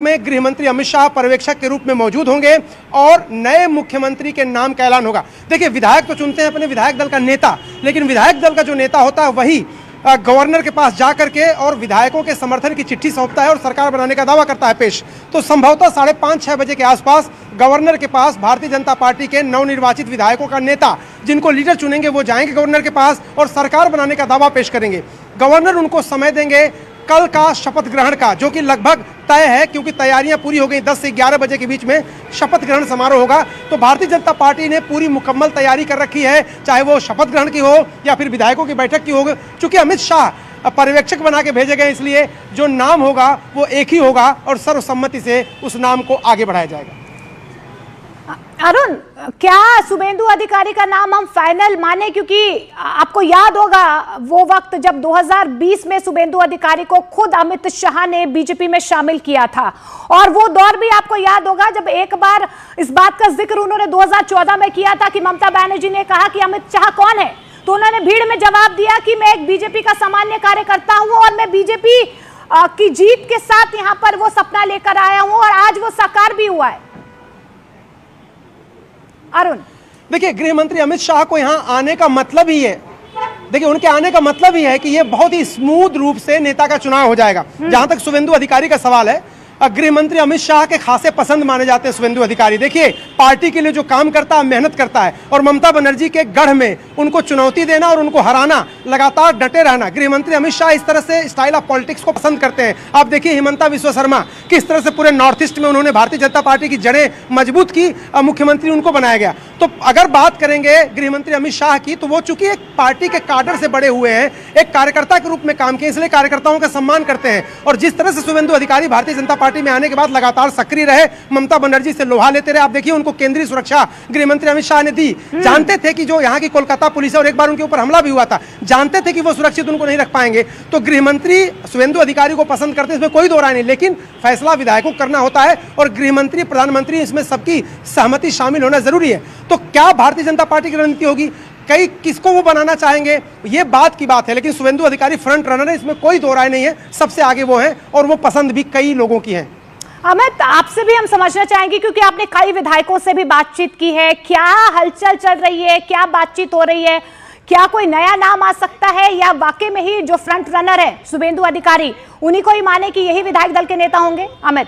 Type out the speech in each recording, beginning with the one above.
में गृह मंत्री अमित शाह पर्यवेक्षक के रूप में मौजूद होंगे और नए मुख्यमंत्री के नाम का ऐलान होगा। देखिए, विधायक तो चुनते हैं अपने विधायक दल का नेता, लेकिन विधायक दल का जो नेता होता है वही गवर्नर के पास जा करके और विधायकों के समर्थन की चिट्ठी सौंपता है और सरकार बनाने का दावा करता है पेश। तो संभवतः 5:30-6 बजे के आसपास गवर्नर के पास भारतीय जनता पार्टी के नवनिर्वाचित विधायकों का नेता, जिनको लीडर चुनेंगे, वो जाएंगे गवर्नर के पास और सरकार बनाने का दावा पेश करेंगे। गवर्नर उनको समय देंगे कल का शपथ ग्रहण का, जो कि लगभग तय है क्योंकि तैयारियां पूरी हो गई। 10 से 11 बजे के बीच में शपथ ग्रहण समारोह होगा। तो भारतीय जनता पार्टी ने पूरी मुकम्मल तैयारी कर रखी है, चाहे वो शपथ ग्रहण की हो या फिर विधायकों की बैठक की हो। चूंकि अमित शाह पर्यवेक्षक बना के भेजे गए, इसलिए जो नाम होगा वो एक ही होगा और सर्वसम्मति से उस नाम को आगे बढ़ाया जाएगा। अरुण, क्या शुभेंदु अधिकारी का नाम हम फाइनल माने? क्योंकि आपको याद होगा वो वक्त जब 2020 में शुभेंदु अधिकारी को खुद अमित शाह ने बीजेपी में शामिल किया था, और वो दौर भी आपको याद होगा जब एक बार इस बात का जिक्र उन्होंने 2014 में किया था कि ममता बनर्जी ने कहा कि अमित शाह कौन है, तो उन्होंने भीड़ में जवाब दिया कि मैं एक बीजेपी का सामान्य कार्यकर्ता हूं और मैं बीजेपी की जीत के साथ यहां पर वो सपना लेकर आया हूं और आज वो साकार भी हुआ है। अरुण, देखिए, गृह मंत्री अमित शाह को यहां आने का मतलब ही है, देखिए उनके आने का मतलब ही है कि ये बहुत ही स्मूथ रूप से नेता का चुनाव हो जाएगा। जहां तक शुभेंदु अधिकारी का सवाल है, गृह मंत्री अमित शाह के खासे पसंद माने जाते हैं शुभेंदु अधिकारी। देखिए, पार्टी के लिए जो काम करता है, मेहनत करता है, और ममता बनर्जी के गढ़ में उनको चुनौती देना और उनको हराना, लगातार डटे रहना। गृह मंत्री अमित शाह इस तरह से स्टाइल ऑफ पॉलिटिक्स को पसंद करते हैं। आप देखिए हिमंता बिस्वा शर्मा किस तरह से पूरे नॉर्थ ईस्ट में उन्होंने भारतीय जनता पार्टी की जड़ें मजबूत की, मुख्यमंत्री उनको बनाया गया। तो अगर बात करेंगे गृह मंत्री अमित शाह की, तो वो चूंकि एक पार्टी के काडर से बड़े हुए हैं, एक कार्यकर्ता के रूप में काम किए, इसलिए कार्यकर्ताओं का सम्मान करते हैं। और जिस तरह से शुभेंदु अधिकारी भारतीय जनता पार्टी में आने के बाद लगातार सक्रिय रहे, ममता बनर्जी से लोहा लेते रहे। आप देखिए उनको केंद्रीय सुरक्षा गृह मंत्री अमित शाह ने दी। जानते थे कि जो यहाँ की कोलकाता पुलिस है, और एक बार उनके ऊपर हमला भी हुआ था, जानते थे कि वो सुरक्षित उनको नहीं रख पाएंगे। तो गृह मंत्री शुभेंदु अधिकारी को पसंद करते हैं, इसमें कोई दो राय नहीं, लेकिन फैसला विधायकों को करना होता है और गृह मंत्री, प्रधानमंत्री, इसमें सबकी सहमति शामिल होना जरूरी है। तो क्या भारतीय जनता पार्टी की रणनीति होगी, कई किसको वो बनाना चाहेंगे, ये बात की बात है, लेकिन शुभेंदु अधिकारी फ्रंट रनर है, इसमें कोई दो राय नहीं है, सबसे आगे वो हैं और वो पसंद भी कई लोगों की है। अमित, आपसे भी हम समझना चाहेंगे क्योंकि आपने कई विधायकों से भी बातचीत की है, क्या हलचल चल रही है, क्या बातचीत हो रही है, क्या कोई नया नाम आ सकता है या वाकई में ही जो फ्रंट रनर है शुभेंदु अधिकारी, उन्हीं को ही माने कि यही विधायक दल के नेता होंगे? अमित,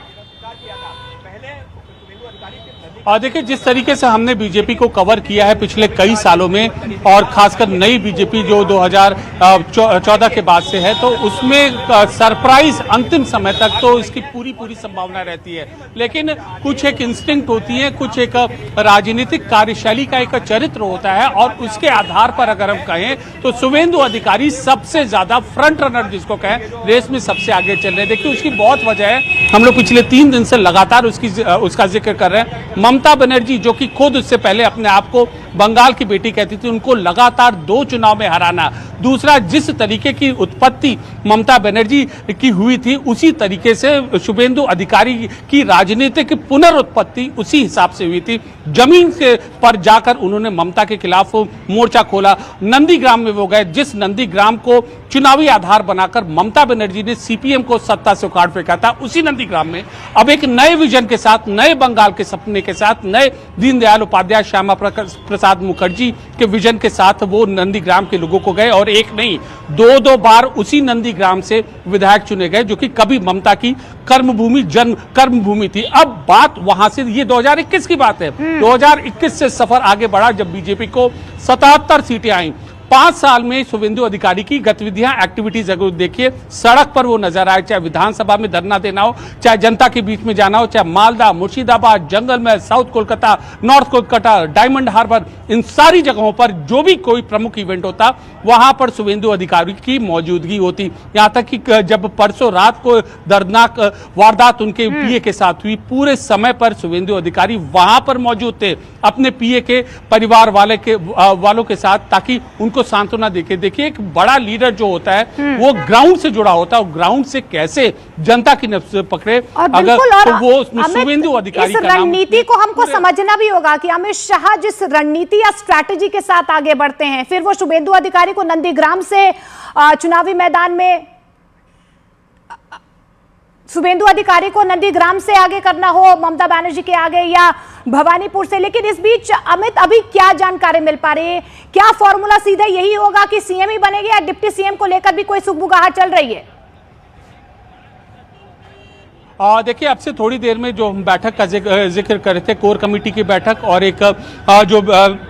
और देखिए, जिस तरीके से हमने बीजेपी को कवर किया है पिछले कई सालों में, और खासकर नई बीजेपी जो 2014 के बाद से है, तो उसमें सरप्राइज अंतिम समय तक तो इसकी पूरी संभावना रहती है। लेकिन कुछ एक इंस्टिंक्ट होती है, कुछ एक राजनीतिक कार्यशैली का एक चरित्र होता है, और उसके आधार पर अगर हम कहें तो शुभेंदु अधिकारी सबसे ज्यादा फ्रंट रनर जिसको कहें, रेस में सबसे आगे चल रहे हैं। देखिए, उसकी बहुत वजह है, हम लोग पिछले 3 दिन से लगातार उसका जिक्र कर रहे हैं। ममता बनर्जी, जो कि खुद उससे पहले अपने आप को बंगाल की बेटी कहती थी, उनको लगातार 2 चुनाव में हराना। दूसरा, जिस तरीके की उत्पत्ति ममता बनर्जी की हुई थी, उसी तरीके से शुभेंदु अधिकारी की राजनीतिक पुनरुत्पत्ति उसी हिसाब से हुई थी। जमीन के पर जाकर उन्होंने ममता के खिलाफ मोर्चा खोला। नंदीग्राम में वो गए, जिस नंदीग्राम को चुनावी आधार बनाकर ममता बनर्जी ने सीपीएम को सत्ता से उखाड़ फेंका था, उसी नंदीग्राम में अब एक नए विजन के साथ, नए बंगाल के सपने के साथ, नए दीनदयाल उपाध्याय, श्यामा प्रसाद मुखर्जी के विजन के साथ वो नंदीग्राम के लोगों को गए, और एक नहीं 2 बार उसी नंदीग्राम से विधायक चुने गए, जो कि कभी ममता की कर्मभूमि थी। अब बात वहां से, ये 2021 की बात है, 2021 से सफर आगे बढ़ा जब बीजेपी को 77 सीटें आई। 5 साल में शुभेंदु अधिकारी की गतिविधियां, एक्टिविटीज अगर देखिए, सड़क पर वो नजर आए, चाहे विधानसभा में धरना देना हो, चाहे जनता के बीच में जाना हो, चाहे मालदा, मुर्शिदाबाद, जंगल में, south Kolkata, north Kolkata, Diamond Harbour, इन सारी जगहों पर जो भी कोई प्रमुख इवेंट होता, वहां पर शुभेंदु अधिकारी की मौजूदगी होती। यहां तक कि जब परसों रात को दर्दनाक वारदात उनके पीए के साथ हुई, पूरे समय पर शुभेंदु अधिकारी वहां पर मौजूद थे अपने पीए के परिवार वालों के साथ, ताकि उनको सांत्वना देके। देखिए, एक बड़ा लीडर जो होता है वो ग्राउंड से जुड़ा होता है, ग्राउंड से कैसे जनता की नब्ज पकड़े, अगर तो वो उसमें शुभेंदु अधिकारी का नाम। रणनीति को हमको समझना भी होगा कि अमित शाह जिस रणनीति या स्ट्रैटेजी के साथ आगे बढ़ते हैं, फिर वो शुभेंदु अधिकारी को नंदीग्राम से चुनावी मैदान में शुभेंदु अधिकारी को नंदीग्राम से आगे करना हो, ममता बनर्जी के आगे, या भवानीपुर से। लेकिन इस बीच अमित अभी क्या जानकारी मिल पा रही है? क्या फॉर्मूला सीधे यही होगा कि सीएम ही बनेगी, या डिप्टी सीएम को लेकर भी कोई सुगबुगाहट चल रही है? देखिए, अब से थोड़ी देर में जो हम बैठक का जिक्र कर रहे थे, कोर कमेटी की बैठक और एक जो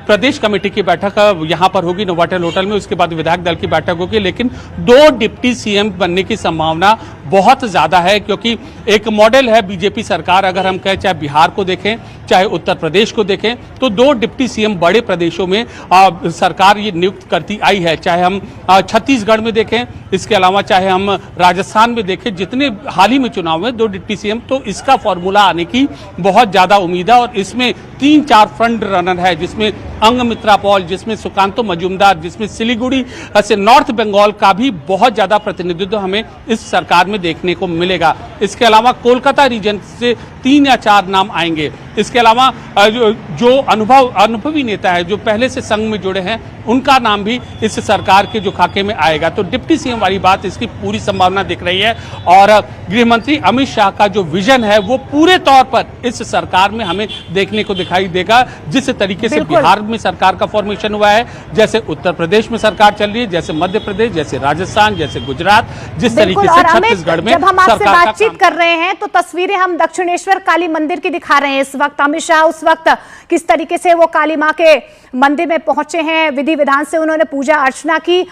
प्रदेश कमेटी की बैठक यहाँ पर होगी नोवाटेल होटल में, उसके बाद विधायक दल की बैठक होगी। लेकिन 2 डिप्टी सीएम बनने की संभावना बहुत ज्यादा है, क्योंकि एक मॉडल है बीजेपी सरकार। अगर हम कहें, चाहे बिहार को देखें, चाहे उत्तर प्रदेश को देखें, तो 2 डिप्टी सीएम बड़े प्रदेशों में सरकार ये नियुक्त करती आई है। चाहे हम छत्तीसगढ़ में देखें, इसके अलावा चाहे हम राजस्थान में देखें, जितने हाल ही में चुनाव में 2 डिप्टी सीएम, तो इसका फॉर्मूला आने की बहुत ज्यादा उम्मीद है। और इसमें 3-4 फ्रंट रनर है, जिसमें अंगमित्रा पॉल, जिसमें सुकांतो मजूमदार, जिसमें सिलीगुड़ी से नॉर्थ बंगाल का भी बहुत ज्यादा प्रतिनिधित्व हमें इस सरकार में देखने को मिलेगा। इसके अलावा कोलकाता रीजन से 3 या 4 नाम आएंगे। इसके अलावा जो अनुभवी नेता है, जो पहले से संघ में जुड़े हैं, उनका नाम भी इस सरकार के जो खाके में आएगा। तो डिप्टी सीएम वाली बात, इसकी पूरी संभावना दिख रही है। और गृह मंत्री अमित शाह का जो विजन है, वो पूरे तौर पर इस सरकार में हमें देखने को दिखाई देगा। जिस तरीके से बिहार में सरकार का फॉर्मेशन हुआ है, जैसे उत्तर प्रदेश में सरकार चल रही है, जैसे मध्य प्रदेश, जैसे राजस्थान, जैसे गुजरात, जिस तरीके से छत्तीसगढ़ में जब हम आपसे बातचीत कर रहे हैं, तो तस्वीरें हम दक्षिणेश्वर काली मंदिर की दिखा रहे हैं इस वक्त। अमित शाह उस वक्त किस तरीके से वो काली मां के मंदिर में पहुंचे हैं, विधि विधान से उन्होंने पूजा अर्चना की।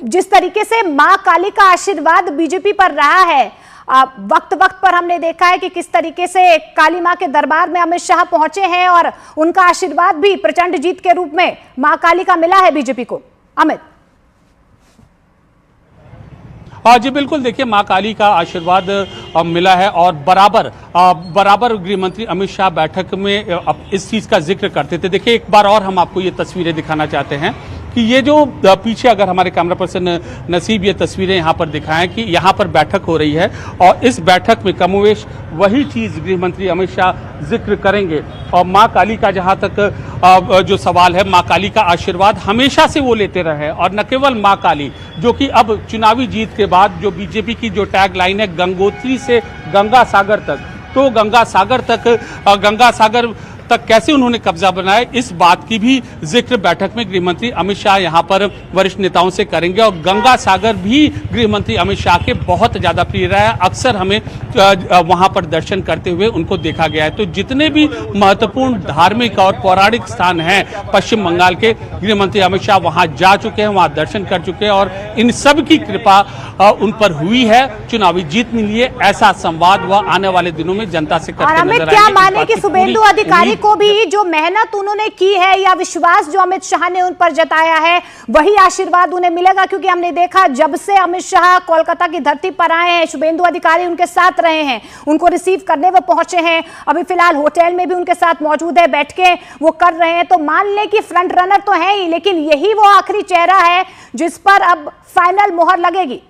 जिस तरीके से मां काली का आशीर्वाद बीजेपी पर रहा है, वक्त वक्त पर हमने देखा है कि किस तरीके से काली मां के दरबार में अमित शाह पहुंचे हैं, और उनका आशीर्वाद भी प्रचंड जीत के रूप में मां काली का मिला है बीजेपी को। अमित। जी बिल्कुल, देखिए, मां काली का आशीर्वाद मिला है, और बराबर गृह मंत्री अमित शाह बैठक में इस चीज का जिक्र करते थे। देखिए, एक बार और हम आपको ये तस्वीरें दिखाना चाहते हैं कि ये जो पीछे, अगर हमारे कैमरा पर्सन नसीब ये तस्वीरें यहाँ पर दिखाएं कि यहाँ पर बैठक हो रही है, और इस बैठक में कमोवेश वही चीज गृह मंत्री अमित शाह जिक्र करेंगे। और मां काली का जहाँ तक जो सवाल है, मां काली का आशीर्वाद हमेशा से वो लेते रहे। और न केवल मां काली, जो कि अब चुनावी जीत के बाद जो बीजेपी की जो टैग लाइन है, गंगोत्री से गंगा सागर तक, तो गंगा सागर तक कैसे उन्होंने कब्जा बनाया, इस बात की भी जिक्र बैठक में गृह मंत्री अमित शाह यहां पर वरिष्ठ नेताओं से करेंगे। और गंगा सागर भी गृह मंत्री अमित शाह के बहुत ज्यादा प्रिय रहा है। अक्सर हमें वहां पर दर्शन करते हुए उनको देखा गया है। तो जितने भी महत्वपूर्ण धार्मिक और पौराणिक स्थान हैं पश्चिम बंगाल के, गृह मंत्री अमित शाह वहां जा चुके हैं, वहां दर्शन कर चुके हैं, और इन सब की कृपा उन पर हुई है, चुनावी जीत मिली है। ऐसा संवाद वह आने वाले दिनों में जनता से करते नजर आएंगे। क्या माने कि शुभेंदु अधिकारी को भी जो मेहनत उन्होंने की है, या विश्वास जो अमित शाह ने उन पर जताया है, वही आशीर्वाद उन्हें मिलेगा? क्योंकि हमने देखा, जब से अमित शाह कोलकाता की धरती पर आए हैं, शुभेंदु अधिकारी उनके साथ रहे हैं, उनको रिसीव करने वो पहुंचे हैं, अभी फिलहाल होटल में भी उनके साथ मौजूद है, बैठ के वो कर रहे हैं। तो मान लें कि फ्रंट रनर तो है ही, लेकिन यही वो आखिरी चेहरा है जिस पर अब फाइनल मोहर लगेगी।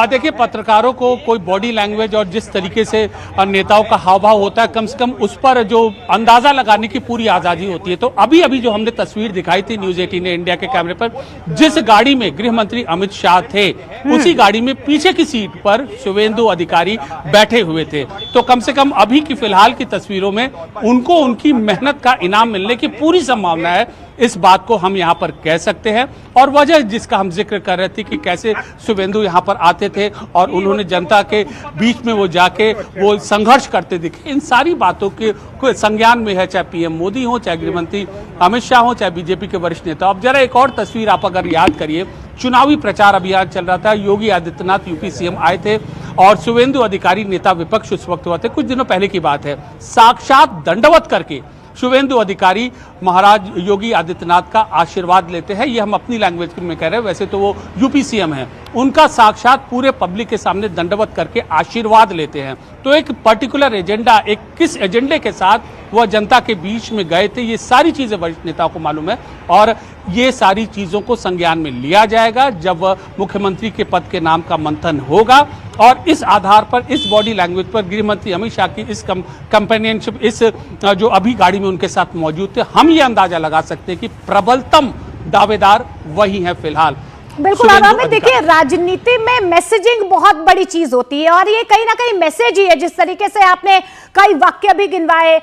देखिए, पत्रकारों को कोई बॉडी लैंग्वेज और जिस तरीके से नेताओं का हाव भाव होता है, कम से कम उस पर जो अंदाजा लगाने की पूरी आजादी होती है। तो अभी जो हमने तस्वीर दिखाई थी न्यूज 18 इंडिया के कैमरे पर, जिस गाड़ी में गृह मंत्री अमित शाह थे, उसी गाड़ी में पीछे की सीट पर शुभेंदु अधिकारी बैठे हुए थे। तो कम से कम अभी की फिलहाल की तस्वीरों में उनको उनकी मेहनत का इनाम मिलने की पूरी संभावना है, इस बात को हम यहाँ पर कह सकते हैं। और वजह जिसका हम जिक्र कर रहे थे कि कैसे शुभेंदु यहाँ पर आते थे और उन्होंने जनता के बीच में वो जाके वो संघर्ष करते दिखे, इन सारी बातों के संज्ञान में है, चाहे पीएम मोदी हो, चाहे गृहमंत्री अमित शाह हो, चाहे बीजेपी के वरिष्ठ नेता। अब जरा एक और तस्वीर आप अगर याद करिए, चुनावी प्रचार अभियान चल रहा था, योगी आदित्यनाथ यूपी सीएम आए थे, और शुभेंदु अधिकारी नेता विपक्ष उस वक्त हुआ थे, कुछ दिनों पहले की बात है, साक्षात दंडवत करके शुभेंदु अधिकारी महाराज योगी आदित्यनाथ का आशीर्वाद लेते हैं। ये हम अपनी लैंग्वेज में कह रहे हैं, वैसे तो वो यूपी सीएम हैं, उनका साक्षात पूरे पब्लिक के सामने दंडवत करके आशीर्वाद लेते हैं। तो एक पर्टिकुलर एजेंडा, एक किस एजेंडे के साथ वह जनता के बीच में गए थे, ये सारी चीजें वरिष्ठ नेताओं को मालूम है, और ये सारी चीजों को संज्ञान में लिया जाएगा जब मुख्यमंत्री के पद के नाम का मंथन होगा। और इस आधार पर, इस बॉडी लैंग्वेज पर गृह मंत्री अमित शाह की इस कंपेनियनशिप, इस जो अभी गाड़ी में उनके साथ मौजूद थे, हम ये अंदाजा लगा सकते हैं कि प्रबलतम दावेदार वही हैं फिलहाल। बिल्कुल। और हमें देखिए, राजनीति में मैसेजिंग बहुत बड़ी चीज होती है और ये कहीं ना कहीं मैसेज ही है। जिस तरीके से आपने कई वाक्य भी गिनवाए,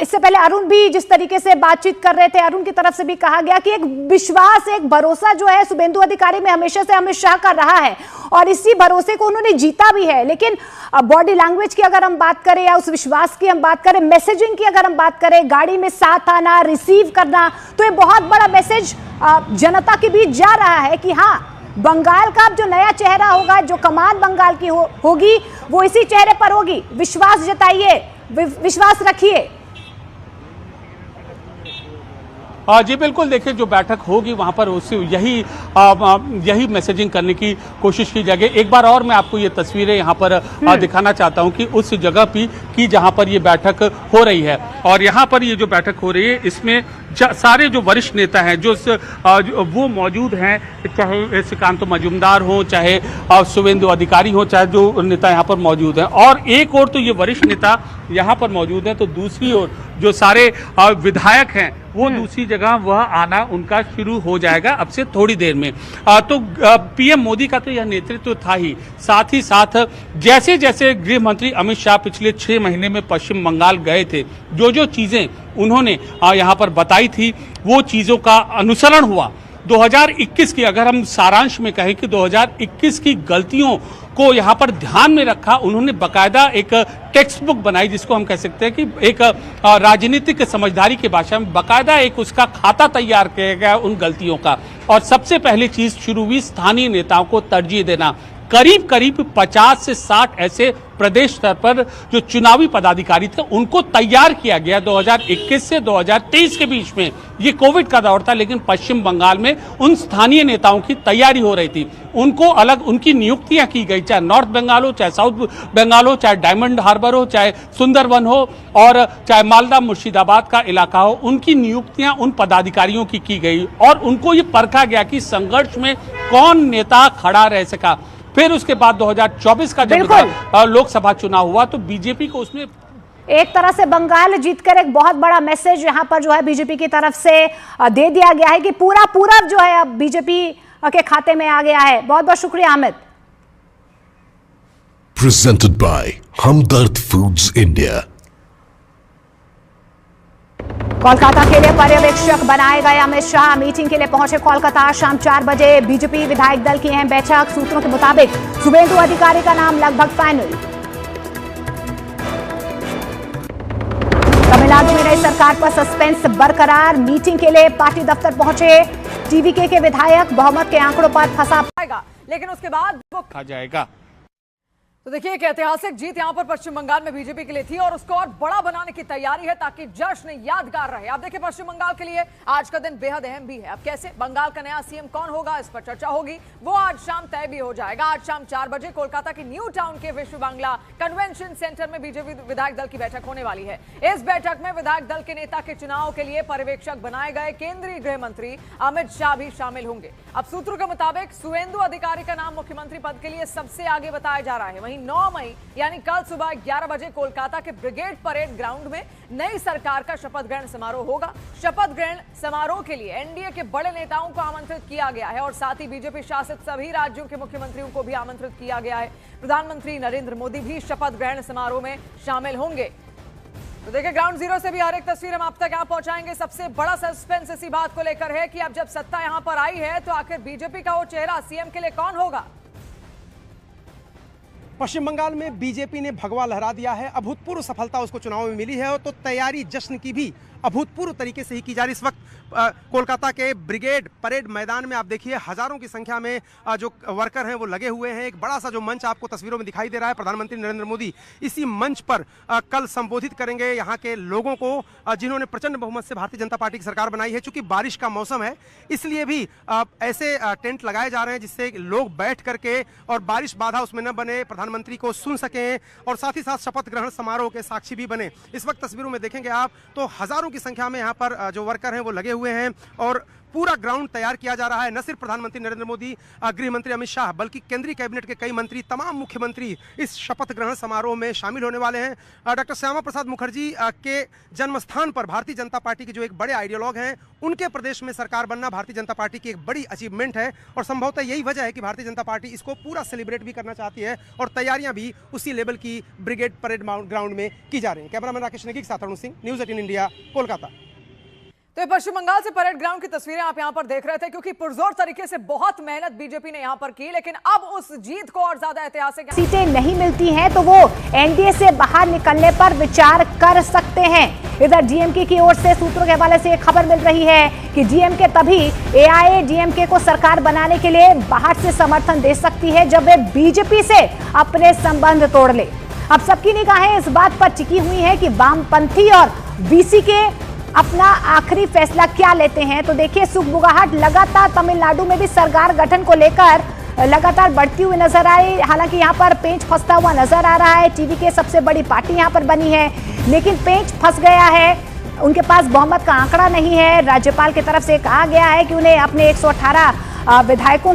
इससे पहले अरुण भी जिस तरीके से बातचीत कर रहे थे, अरुण की तरफ से भी कहा गया कि एक विश्वास, एक भरोसा जो है शुभेंदु अधिकारी में हमेशा से अमित शाह का रहा है और इसी भरोसे को उन्होंने जीता भी है। लेकिन बॉडी लैंग्वेज की अगर हम बात करें या उस विश्वास की हम बात करें, मैसेजिंग की अगर हम बात करें, गाड़ी में साथ आना, रिसीव करना, तो ये बहुत बड़ा मैसेज जनता के बीच जा रहा है कि हाँ, बंगाल का अब जो नया चेहरा होगा, जो कमान बंगाल की होगी वो इसी चेहरे पर होगी। विश्वास जताइए, विश्वास रखिए। जी बिल्कुल, देखिए जो बैठक होगी वहां पर उससे यही मैसेजिंग करने की कोशिश की जाएगी। एक बार और मैं आपको ये तस्वीरें यहाँ पर दिखाना चाहता हूँ कि उस जगह की जहाँ पर ये बैठक हो रही है और यहाँ पर ये जो बैठक हो रही है इसमें सारे जो वरिष्ठ नेता हैं वो मौजूद हैं, चाहे श्रीकांत मजूमदार हो, चाहे शुभेंदु अधिकारी हो, चाहे जो नेता यहाँ पर मौजूद हैं। और एक और तो ये वरिष्ठ नेता यहाँ पर मौजूद हैं, तो दूसरी ओर जो सारे विधायक हैं वो दूसरी जगह वह आना उनका शुरू हो जाएगा अब से थोड़ी देर में। तो पीएम मोदी का तो यह नेतृत्व था ही, साथ ही साथ जैसे जैसे गृह मंत्री अमित शाह पिछले 6 महीने में पश्चिम बंगाल गए थे, जो चीजें उन्होंने यहाँ पर बताई थी वो चीजों का अनुसरण हुआ। 2021 की अगर हम सारांश में कहें कि 2021 की गलतियों को यहाँ पर ध्यान में रखा उन्होंने, बकायदा एक टेक्स्ट बुक बनाई जिसको हम कह सकते हैं कि एक राजनीतिक समझदारी की भाषा में बकायदा एक उसका खाता तैयार किया गया उन गलतियों का। और सबसे पहली चीज शुरू हुई स्थानीय नेताओं को तरजीह देना। करीब 50 से 60 ऐसे प्रदेश स्तर पर जो चुनावी पदाधिकारी थे उनको तैयार किया गया 2021 से 2023 के बीच में। ये कोविड का दौर था लेकिन पश्चिम बंगाल में उन स्थानीय नेताओं की तैयारी हो रही थी, उनको अलग उनकी नियुक्तियां की गई, चाहे नॉर्थ बंगाल हो, चाहे साउथ बंगाल हो, चाहे डायमंड हार्बर हो, चाहे सुंदरवन हो और चाहे मालदा मुर्शिदाबाद का इलाका हो, उनकी नियुक्तियां उन पदाधिकारियों की गई और उनको ये परखा गया कि संघर्ष में कौन नेता खड़ा रह सका। फिर उसके बाद 2024 का जब लोकसभा चुनाव हुआ तो बीजेपी को उसमें एक तरह से बंगाल जीतकर एक बहुत बड़ा मैसेज यहां पर जो है बीजेपी की तरफ से दे दिया गया है कि पूरा पूरब जो है अब बीजेपी के खाते में आ गया है। बहुत बहुत शुक्रिया Amit. Presented by Hamdard foods India. Kolkata के लिए पर्यवेक्षक बनाए गए अमित शाह मीटिंग के लिए पहुंचे कोलकाता। शाम 4 बजे बीजेपी विधायक दल की है बैठक। सूत्रों के मुताबिक शुभेंदु अधिकारी का नाम लगभग फाइनल। तमिलनाडु में नई सरकार पर सस्पेंस बरकरार। मीटिंग के लिए पार्टी दफ्तर पहुंचे टीवीके के विधायक। बहुमत के आंकड़ों पर फंसा पाएगा लेकिन उसके बाद वो खा जाएगा। तो देखिए, एक ऐतिहासिक जीत यहां पर पश्चिम बंगाल में बीजेपी के लिए थी और उसको और बड़ा बनाने की तैयारी है ताकि जश्न यादगार रहे। आप देखिए, पश्चिम बंगाल के लिए आज का दिन बेहद अहम भी है। अब कैसे बंगाल का नया सीएम कौन होगा इस पर चर्चा होगी, वो आज शाम तय भी हो जाएगा। आज शाम 4 बजे कोलकाता के न्यू टाउन के विश्व बांग्ला कन्वेंशन सेंटर में बीजेपी विधायक दल की बैठक होने वाली है। इस बैठक में विधायक दल के नेता के चुनाव के लिए पर्यवेक्षक बनाए गए केंद्रीय गृह मंत्री अमित शाह भी शामिल होंगे। अब सूत्रों के मुताबिक शुभेंदु अधिकारी का नाम मुख्यमंत्री पद के लिए सबसे आगे बताया जा रहा है। वहीं 9 मई यानी कल सुबह 11 बजे कोलकाता के ब्रिगेड परेड ग्राउंड में नई सरकार का शपथ ग्रहण समारोह होगा। शपथ ग्रहण समारोह के लिए एनडीए के बड़े नेताओं को आमंत्रित किया गया है और साथ ही बीजेपी शासित सभी राज्यों के मुख्यमंत्रियों को भी आमंत्रित किया गया है। प्रधानमंत्री नरेंद्र मोदी भी शपथ ग्रहण समारोह में शामिल होंगे। तो देखिए, ग्राउंड जीरो से भी हर एक तस्वीर हम आप तक यहाँ पहुंचाएंगे। सबसे बड़ा सस्पेंस इसी बात को लेकर है कि अब जब सत्ता यहाँ पर आई है तो आखिर बीजेपी का वो चेहरा सीएम के लिए कौन होगा। पश्चिम बंगाल में बीजेपी ने भगवा लहरा दिया है। अभूतपूर्व सफलता उसको चुनाव में मिली है और तो तैयारी जश्न की भी अभूतपूर्व तरीके से ही की जा रही। इस वक्त कोलकाता के ब्रिगेड परेड मैदान में आप देखिए हजारों की संख्या में जो वर्कर हैं वो लगे हुए हैं। एक बड़ा सा जो मंच आपको तस्वीरों में दिखाई दे रहा है, प्रधानमंत्री नरेंद्र मोदी इसी मंच पर कल संबोधित करेंगे यहाँ के लोगों को जिन्होंने प्रचंड बहुमत से भारतीय जनता पार्टी की सरकार बनाई है। चूंकि बारिश का मौसम है इसलिए भी ऐसे टेंट लगाए जा रहे हैं जिससे लोग बैठ करके और बारिश बाधा उसमें न बने, प्रधानमंत्री को सुन सकें और साथ ही साथ शपथ ग्रहण समारोह के साक्षी भी बने। इस वक्त तस्वीरों में देखेंगे आप तो हजारों की संख्या में यहाँ पर जो वर्कर हैं वो लगे हुए हैं और पूरा ग्राउंड तैयार किया जा रहा है। न सिर्फ प्रधानमंत्री नरेंद्र मोदी, गृह मंत्री अमित शाह, बल्कि केंद्रीय कैबिनेट के कई मंत्री, तमाम मुख्यमंत्री इस शपथ ग्रहण समारोह में शामिल होने वाले हैं। डॉक्टर श्यामा प्रसाद मुखर्जी के जन्म स्थान पर भारतीय जनता पार्टी के जो एक बड़े आइडियोलॉग हैं, उनके प्रदेश में सरकार बनना भारतीय जनता पार्टी की एक बड़ी अचीवमेंट है और संभवतः यही वजह है कि भारतीय जनता पार्टी इसको पूरा सेलिब्रेट भी करना चाहती है और तैयारियां भी उसी लेवल की ब्रिगेड परेड ग्राउंड में की जा रही हैं। कैमरामैन राकेश नेगी के साथ अरुण सिंह, न्यूज़ 18 इंडिया, कोलकाता। तो ये पश्चिम बंगाल से परेड ग्राउंड की तस्वीरें आप यहां पर देख रहे थे, क्योंकि पुरजोर तरीके से बहुत मेहनत बीजेपी ने यहां पर की, लेकिन अब उस जीत को और ज्यादा ऐतिहासिक सीटें नहीं मिलती हैं तो वो एनडीए से बाहर निकलने पर विचार कर सकते हैं। इधर डीएमके की ओर से सूत्रों के हवाले से एक खबर मिल रही है कि डीएमके तभी एआईएडीएमके को सरकार बनाने के लिए बाहर से समर्थन दे सकती है जब वे बीजेपी से अपने संबंध तोड़ ले। अब सबकी निगाहें इस बात पर टिकी हुई है कि वामपंथी और बीसी के अपना आखिरी फैसला क्या लेते हैं। तो देखिए, सुगबुगाहट लगातार तमिलनाडु में भी सरकार गठन को लेकर लगातार बढ़ती हुई नजर आई। हालांकि यहां पर पेंच फंसता हुआ नजर आ रहा है। टीवी के सबसे बड़ी पार्टी यहां पर बनी है, लेकिन पेंच फंस गया है। उनके पास बहुमत का आंकड़ा नहीं है। राज्यपाल की तरफ से कहा गया है कि उन्हें अपने 118 विधायकों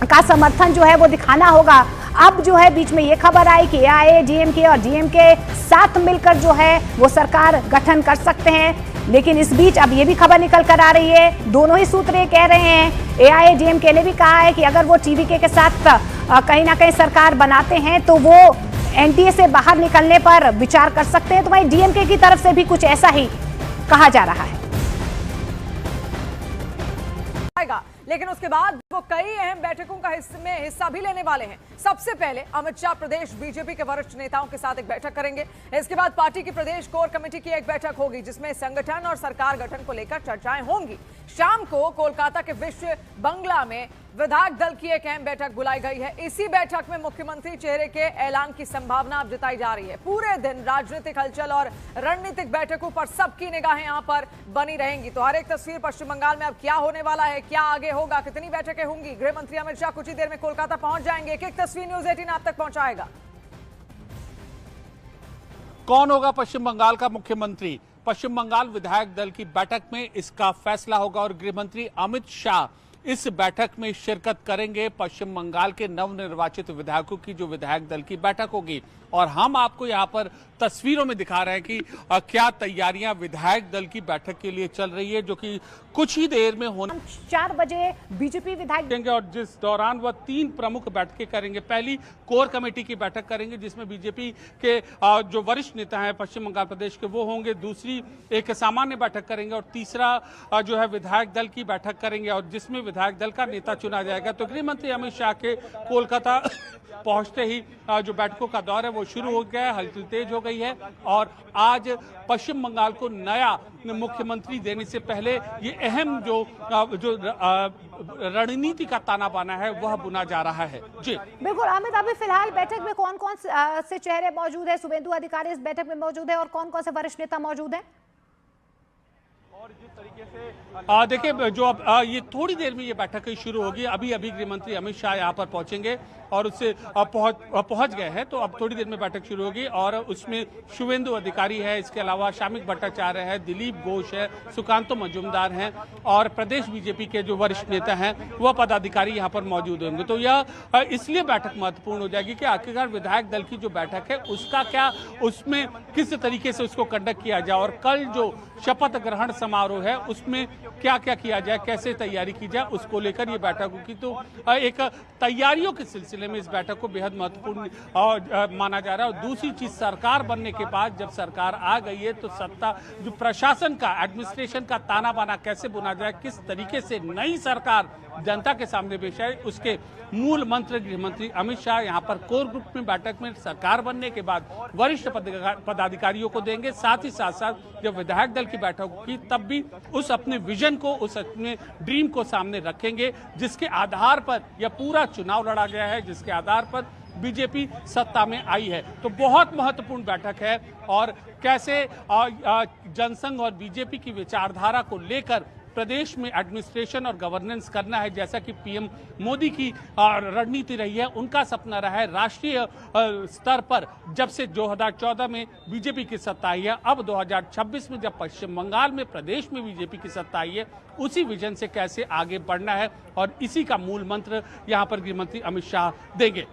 का समर्थन जो है वो दिखाना होगा। अब जो है बीच में ये खबर आई कि एआईएडीएमके और डीएमके साथ मिलकर जो है वो सरकार गठन कर सकते हैं, लेकिन इस बीच अब ये भी खबर निकल कर आ रही है, दोनों ही सूत्र ये कह रहे हैं। एआईएडीएमके ने भी कहा है कि अगर वो टीवीके के साथ कहीं ना कहीं सरकार बनाते हैं तो वो एनडीए से बाहर निकलने पर विचार कर सकते हैं। तो वहीं डीएमके की तरफ से भी कुछ ऐसा ही कहा जा रहा है। लेकिन उसके बाद वो कई अहम बैठकों का हिस्सा भी लेने वाले हैं। सबसे पहले अमित शाह प्रदेश बीजेपी के वरिष्ठ नेताओं के साथ एक बैठक करेंगे। इसके बाद पार्टी की प्रदेश कोर कमेटी की एक बैठक होगी जिसमें संगठन और सरकार गठन को लेकर चर्चाएं होंगी। शाम को कोलकाता के विश्व बंगला में विधायक दल की एक अहम बैठक बुलाई गई है। इसी बैठक में मुख्यमंत्री चेहरे के ऐलान की संभावना अब जताई जा रही है। पूरे दिन राजनीतिक हलचल और रणनीतिक बैठकों पर सबकी निगाहें यहां पर बनी रहेंगी। तो हर एक तस्वीर पश्चिम बंगाल में अब क्या होने वाला है, क्या आगे होगा, कितनी बैठकें होंगी। गृह मंत्री अमित शाह कुछ ही देर में कोलकाता पहुंच जाएंगे। एक एक तस्वीर न्यूज़ 18 आप तक पहुंचाएगा। कौन होगा पश्चिम बंगाल का मुख्यमंत्री? पश्चिम बंगाल विधायक दल की बैठक में इसका फैसला होगा और गृह मंत्री अमित शाह इस बैठक में शिरकत करेंगे। पश्चिम बंगाल के नवनिर्वाचित विधायकों की जो विधायक दल की बैठक होगी और हम आपको यहां पर तस्वीरों में दिखा रहे हैं कि क्या तैयारियां विधायक दल की बैठक के लिए चल रही है, जो कि कुछ ही देर में होने 4 बजे बीजेपी विधायक देंगे और जिस दौरान वह 3 प्रमुख बैठकें करेंगे। पहली कोर कमेटी की बैठक करेंगे जिसमें बीजेपी के जो वरिष्ठ नेता हैं पश्चिम बंगाल प्रदेश के वो होंगे। दूसरी एक सामान्य बैठक करेंगे और तीसरा जो है विधायक दल की बैठक करेंगे और जिसमें विधायक दल का नेता चुना जाएगा। तो गृह मंत्री अमित शाह के कोलकाता पहुंचते ही जो बैठकों का दौर है वो शुरू हो गया है, हलचल तेज हो गई है और आज पश्चिम बंगाल को नया मुख्यमंत्री देने से पहले ये अहम जो रणनीति का ताना बाना है वह बुना जा रहा है। जी बिल्कुल अमित, अभी फिलहाल बैठक में कौन कौन से चेहरे मौजूद है? शुभेंदु अधिकारी इस बैठक में मौजूद है और कौन कौन से वरिष्ठ नेता मौजूद है? और जिस तरीके से देखिए जो अब ये थोड़ी देर में ये बैठक शुरू होगी। अभी अभी गृह मंत्री अमित शाह यहाँ पर पहुंचेंगे और उससे पहुंच गए हैं, तो अब थोड़ी देर में बैठक शुरू होगी और उसमें शुभेंदु अधिकारी है, इसके अलावा शामिक भट्टाचार्य है, दिलीप घोष है, सुकांतो मजूमदार हैं और प्रदेश बीजेपी के जो वरिष्ठ नेता हैं वह पदाधिकारी यहाँ पर मौजूद होंगे। तो यह इसलिए बैठक महत्वपूर्ण हो जाएगी कि आखिरकार विधायक दल की जो बैठक है उसका क्या, उसमें किस तरीके से उसको कंडक्ट किया जाए और कल जो शपथ ग्रहण समारोह है उसमें क्या क्या किया जाए, कैसे तैयारी की जाए, उसको लेकर ये बैठक होगी। तो एक तैयारियों के सिलसिले में इस बैठक को बेहद महत्वपूर्ण माना जा रहा है। और दूसरी चीज, सरकार बनने के बाद जब सरकार आ गई है तो सत्ता जो प्रशासन का, एडमिनिस्ट्रेशन का ताना बाना कैसे बुना जाए, किस तरीके से नई सरकार जनता के सामने पेश आए, उसके मूल मंत्र गृह मंत्री अमित शाह यहाँ पर कोर ग्रुप में बैठक में सरकार बनने के बाद वरिष्ठ पदाधिकारियों को देंगे। साथ ही साथ साथ जब विधायक दल की बैठक होगी तब भी उस अपने विजन को, उस अपने ड्रीम को सामने रखेंगे जिसके आधार पर यह पूरा चुनाव लड़ा गया है, जिसके आधार पर बीजेपी सत्ता में आई है। तो बहुत महत्वपूर्ण बैठक है और कैसे जनसंघ और बीजेपी की विचारधारा को लेकर प्रदेश में एडमिनिस्ट्रेशन और गवर्नेंस करना है, जैसा कि पीएम मोदी की रणनीति रही है, उनका सपना रहा है। राष्ट्रीय स्तर पर जब से 2014 में बीजेपी की सत्ता आई है, अब 2026 में जब पश्चिम बंगाल में प्रदेश में बीजेपी की सत्ता आई है, उसी विजन से कैसे आगे बढ़ना है और इसी का मूल मंत्र यहाँ पर गृह मंत्री अमित शाह देंगे।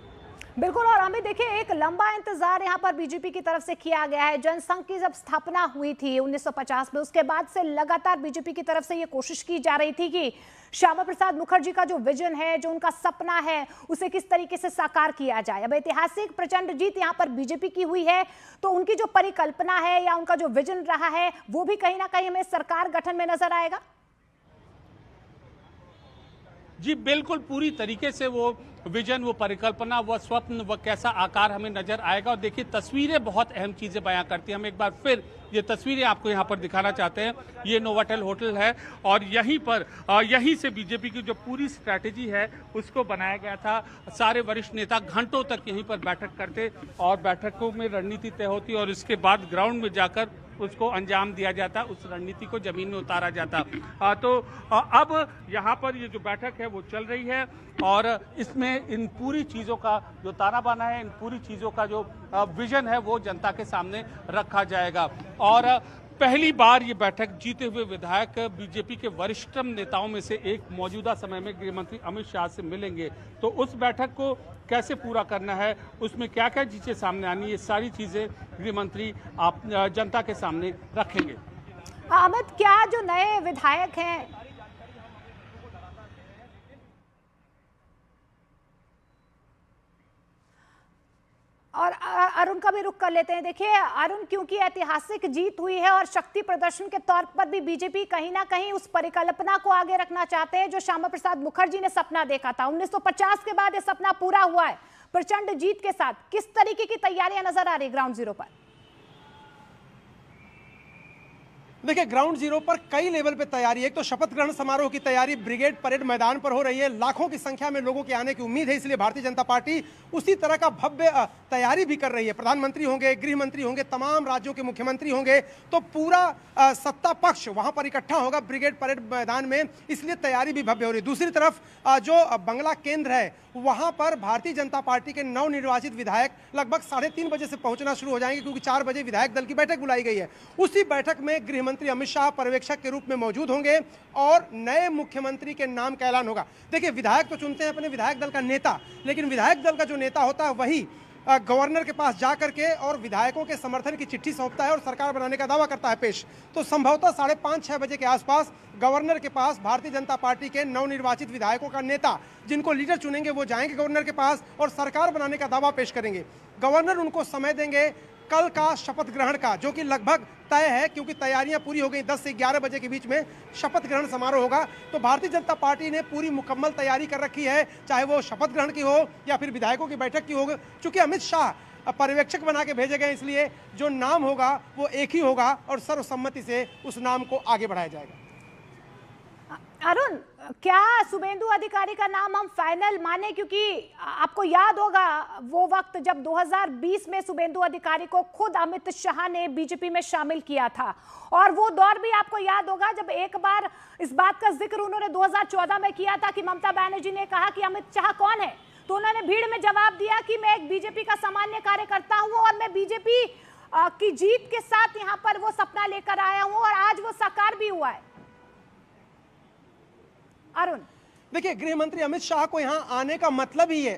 बिल्कुल। और हमें देखिए, एक लंबा इंतजार यहाँ पर बीजेपी की तरफ से किया गया है। जनसंघ की जब स्थापना हुई थी 1950 में, उसके बाद से लगातार बीजेपी की तरफ से ये कोशिश की जा रही थी कि श्यामा प्रसाद मुखर्जी का जो विजन है, जो उनका सपना है, उसे किस तरीके से साकार किया जाए। अब ऐतिहासिक प्रचंड जीत यहाँ पर बीजेपी की हुई है, तो उनकी जो परिकल्पना है या उनका जो विजन रहा है, वो भी कहीं ना कहीं हमें सरकार गठन में नजर आएगा। जी बिल्कुल, पूरी तरीके से वो विजन, वो परिकल्पना, वो स्वप्न, वो कैसा आकार हमें नजर आएगा। और देखिए, तस्वीरें बहुत अहम चीजें बयां करती हैं। हम एक बार फिर ये तस्वीरें आपको यहाँ पर दिखाना चाहते हैं। ये नोवाटेल होटल है और यहीं से बीजेपी की जो पूरी स्ट्रैटेजी है उसको बनाया गया था। सारे वरिष्ठ नेता घंटों तक यहीं पर बैठक करते और बैठकों में रणनीति तय होती और इसके बाद ग्राउंड में जाकर उसको अंजाम दिया जाता, उस रणनीति को जमीन में उतारा जाता। तो अब यहाँ पर ये जो बैठक है वो चल रही है और इसमें इन पूरी चीज़ों का जो ताना बाना है, इन पूरी चीज़ों का जो विजन है वो जनता के सामने रखा जाएगा। और पहली बार ये बैठक जीते हुए विधायक बीजेपी के वरिष्ठतम नेताओं में से एक मौजूदा समय में गृह मंत्री अमित शाह से मिलेंगे। तो उस बैठक को कैसे पूरा करना है, उसमें क्या क्या चीजें सामने आनी, ये सारी चीजें गृह मंत्री आप जनता के सामने रखेंगे। अमित, क्या जो नए विधायक हैं, और अरुण का भी रुख कर लेते हैं। देखिए अरुण, क्योंकि ऐतिहासिक जीत हुई है और शक्ति प्रदर्शन के तौर पर भी बीजेपी कहीं ना कहीं उस परिकल्पना को आगे रखना चाहते हैं जो श्यामा प्रसाद मुखर्जी ने सपना देखा था। 1950 के बाद ये सपना पूरा हुआ है प्रचंड जीत के साथ। किस तरीके की तैयारियां नजर आ रही ग्राउंड जीरो पर? देखिए, ग्राउंड जीरो पर कई लेवल पे तैयारी है। एक तो शपथ ग्रहण समारोह की तैयारी ब्रिगेड परेड मैदान पर हो रही है। लाखों की संख्या में लोगों के आने की उम्मीद है, इसलिए भारतीय जनता पार्टी उसी तरह का भव्य तैयारी भी कर रही है। प्रधानमंत्री होंगे, गृह मंत्री होंगे, तमाम राज्यों के मुख्यमंत्री होंगे, तो पूरा सत्ता पक्ष वहां पर इकट्ठा होगा ब्रिगेड परेड मैदान में, इसलिए तैयारी भी भव्य हो रही है। दूसरी तरफ जो बंगला केंद्र है वहां पर भारतीय जनता पार्टी के नवनिर्वाचित विधायक लगभग 3:30 बजे से पहुंचना शुरू हो जाएंगे, क्योंकि 4 बजे विधायक दल की बैठक बुलाई गई है। उसी बैठक में गृह मंत्री अमित शाह पर्यवेक्षक के रूप में मौजूद होंगे और नए मुख्यमंत्री के नाम का ऐलान होगा। देखिए, विधायक तो चुनते हैं अपने विधायक दल का नेता, लेकिन विधायक दल का जो नेता होता है वही गवर्नर के पास जाकर के और विधायकों के समर्थन की चिट्ठी सौंपता है और सरकार बनाने का दावा करता है पेश। तो संभवतः 5:30-6 बजे के आसपास गवर्नर के पास भारतीय जनता पार्टी के नवनिर्वाचित विधायकों का नेता, जिनको लीडर चुनेंगे, वो जाएंगे गवर्नर के पास और सरकार बनाने का दावा पेश करेंगे। गवर्नर उनको समय देंगे कल का शपथ ग्रहण का, जो कि लगभग तय है, क्योंकि तैयारियां पूरी हो गई। 10 से 11 बजे के बीच में शपथ ग्रहण समारोह होगा। तो भारतीय जनता पार्टी ने पूरी मुकम्मल तैयारी कर रखी है, चाहे वो शपथ ग्रहण की हो या फिर विधायकों की बैठक की हो। चूंकि अमित शाह पर्यवेक्षक बना के भेजे गए, इसलिए जो नाम होगा वो एक ही होगा और सर्वसम्मति से उस नाम को आगे बढ़ाया जाएगा। अरुण, क्या शुभेंदु अधिकारी का नाम हम फाइनल माने? क्योंकि आपको याद होगा वो वक्त जब 2020 में शुभेंदु अधिकारी को खुद अमित शाह ने बीजेपी में शामिल किया था, और वो दौर भी आपको याद होगा जब एक बार इस बात का जिक्र उन्होंने 2014 में किया था कि ममता बनर्जी ने कहा कि अमित शाह कौन है, तो उन्होंने भीड़ में जवाब दिया कि मैं एक बीजेपी का सामान्य कार्यकर्ता हूं और मैं बीजेपी की जीत के साथ यहां पर वो सपना लेकर आया हूं और आज वो साकार भी हुआ है। अरुण, देखिए, गृह मंत्री अमित शाह को यहां आने का मतलब ही है,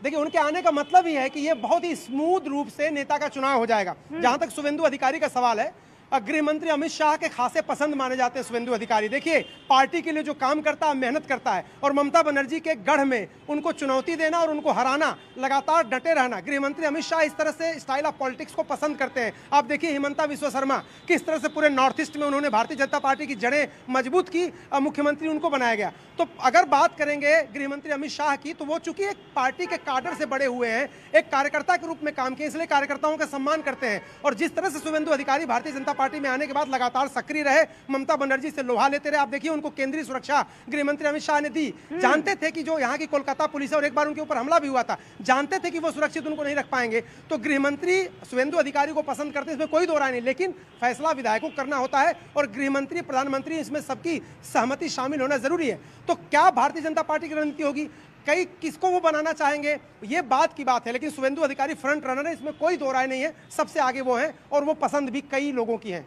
देखिए उनके आने का मतलब ही है कि ये बहुत ही स्मूथ रूप से नेता का चुनाव हो जाएगा। जहां तक शुभेंदु अधिकारी का सवाल है, गृह मंत्री अमित शाह के खासे पसंद माने जाते हैं शुभेंदु अधिकारी। देखिए, पार्टी के लिए जो काम करता है, मेहनत करता है, और ममता बनर्जी के गढ़ में उनको चुनौती देना और उनको हराना, लगातार डटे रहना, गृह मंत्री अमित शाह इस तरह से स्टाइल ऑफ पॉलिटिक्स को पसंद करते हैं। आप देखिए हिमंता बिस्वा शर्मा किस तरह से पूरे नॉर्थ ईस्ट में उन्होंने भारतीय जनता पार्टी की जड़ें मजबूत की, मुख्यमंत्री उनको बनाया गया। तो अगर बात करेंगे गृह मंत्री अमित शाह की, तो वो चूंकि एक पार्टी के काडर से बड़े हुए हैं, एक कार्यकर्ता के रूप में काम किए, इसलिए कार्यकर्ताओं का सम्मान करते हैं। और जिस तरह से शुभेंदु अधिकारी भारतीय जनता पार्टी में आने के बाद लगातार सक्रिय रहे, ममता बनर्जी से लोहा लेते रहे। आप देखिए उनको केंद्रीय सुरक्षा गृह मंत्री अमित शाह ने दी। जानते थे कि जो यहाँ की कोलकाता पुलिस है और एक बार उनके ऊपर हमला भी हुआ था, जानते थे कि वो सुरक्षित उनको नहीं रख पाएंगे, तो गृह मंत्री शुभेंदु अधिकारी को पसंद करते, इसमें कोई दो राय नहीं। लेकिन फैसला विधायकों को करना होता है और गृह मंत्री, प्रधानमंत्री, इसमें सबकी सहमति शामिल होना जरूरी है। तो क्या भारतीय जनता पार्टी की रणनीति होगी, कई किसको वो बनाना चाहेंगे, ये बात की बात है। लेकिन शुभेंदु अधिकारी फ्रंट रनर है, इसमें कोई दो राय नहीं है, सबसे आगे वो हैं और वो पसंद भी कई लोगों की है।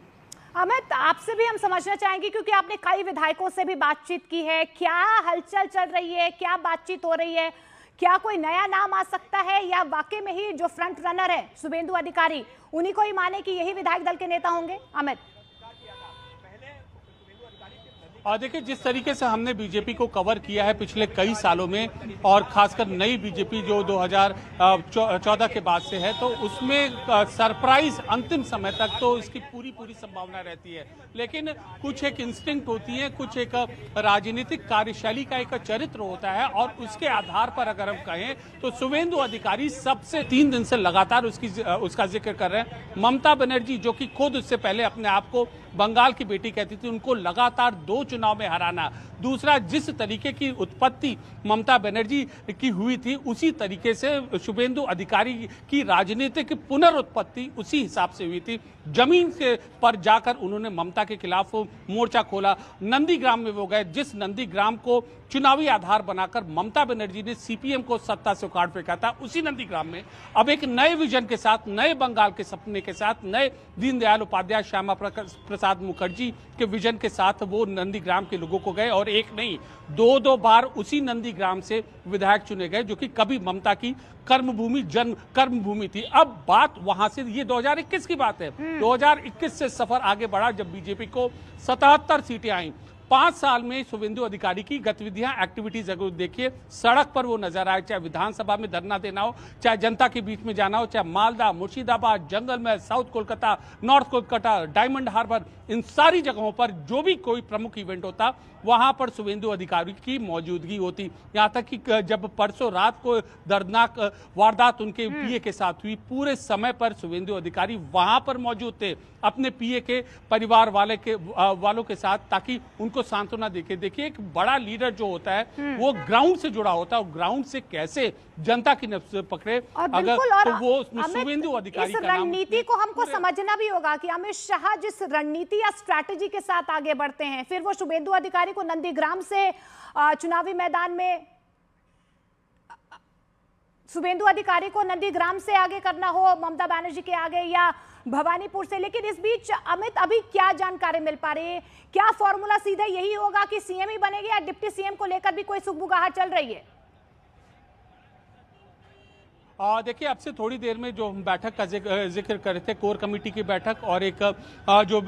अमित, आपसे भी हम समझना चाहेंगे क्योंकि आपने कई विधायकों से भी बातचीत की है, क्या हलचल चल रही है, क्या बातचीत हो रही है, क्या कोई नया नाम आ सकता है या वाकई में ही जो फ्रंट रनर है शुभेंदु अधिकारी उन्हीं को ही माने कि यही विधायक दल के नेता होंगे? अमित, और देखिए जिस तरीके से हमने बीजेपी को कवर किया है पिछले कई सालों में, और खासकर नई बीजेपी जो 2014 के बाद से है, तो उसमें सरप्राइज अंतिम समय तक तो इसकी पूरी संभावना रहती है। लेकिन कुछ एक इंस्टिंक्ट होती है, कुछ एक राजनीतिक कार्यशैली का एक चरित्र होता है, और उसके आधार पर अगर हम कहें तो शुभेंदु अधिकारी सबसे 3 दिन से लगातार उसका जिक्र कर रहे हैं। ममता बनर्जी जो कि खुद उससे पहले अपने आप को बंगाल की बेटी कहती थी, उनको लगातार 2 चुनाव में हराना। दूसरा, जिस तरीके की उत्पत्ति ममता बनर्जी की हुई थी, उसी तरीके से शुभेंदु अधिकारी की राजनीतिक पुनरुत्पत्ति उसी हिसाब से हुई थी। जमीन के पर जाकर उन्होंने ममता के खिलाफ मोर्चा खोला। नंदीग्राम में वो गए, जिस नंदीग्राम को चुनावी आधार बनाकर ममता बनर्जी ने सीपीएम को सत्ता से उखाड़ फेंका था, उसी नंदीग्राम में अब एक नए विजन के साथ, नए बंगाल के सपने के साथ, नए दीनदयाल उपाध्याय, श्यामा प्रसाद मुखर्जी के विजन के साथ वो नंदीग्राम के लोगों को गए, और एक नहीं 2 बार उसी नंदीग्राम से विधायक चुने गए, जो कि कभी ममता की कर्मभूमि थी। अब बात वहां से, ये 2021 की बात है, 2021 से सफर आगे बढ़ा जब बीजेपी को 77 सीटें आई। 5 साल में शुभेंदु अधिकारी की गतिविधियां, एक्टिविटीज अगर देखिए, सड़क पर वो नजर आए, चाहे विधानसभा में धरना देना हो, चाहे जनता के बीच में जाना हो, चाहे मालदा, मुर्शिदाबाद, जंगल में, south Kolkata, north Kolkata, Diamond Harbour, इन सारी जगहों पर जो भी कोई प्रमुख इवेंट होता, वहां पर शुभेंदु अधिकारी की मौजूदगी होती। यहां तक कि जब परसों रात को दर्दनाक वारदात उनके पीए के साथ हुई, पूरे समय पर शुभेंदु अधिकारी वहां पर मौजूद थे अपने पीए के परिवार वालों के साथ, ताकि उनको सांत्वना देके। देखिए, एक बड़ा लीडर जो होता है वो ग्राउंड से जुड़ा होता है, और ग्राउंड से कैसे जनता की नब्ज पकड़े, अगर तो वो उसमें शुभेंदु अधिकारी का नाम। रणनीति को हमको समझना भी होगा कि अमित शाह जिस रणनीति या स्ट्रैटेजी के साथ आगे बढ़ते हैं, फिर वो शुभेंदु अधिकारी को नंदीग्राम से चुनावी मैदान में, शुभेंदु अधिकारी को नंदीग्राम से आगे करना हो, ममता बनर्जी के आगे, या भवानीपुर से। लेकिन इस बीच अमित, अभी क्या जानकारी मिल पा रही है? क्या फॉर्मूला सीधा यही होगा कि सीएम ही बनेगी, या डिप्टी सीएम को लेकर भी कोई सुगबुगाहट चल रही है? देखिए, अब से थोड़ी देर में जो हम बैठक का जिक्र कर रहे थे, कोर कमेटी की बैठक और एक जो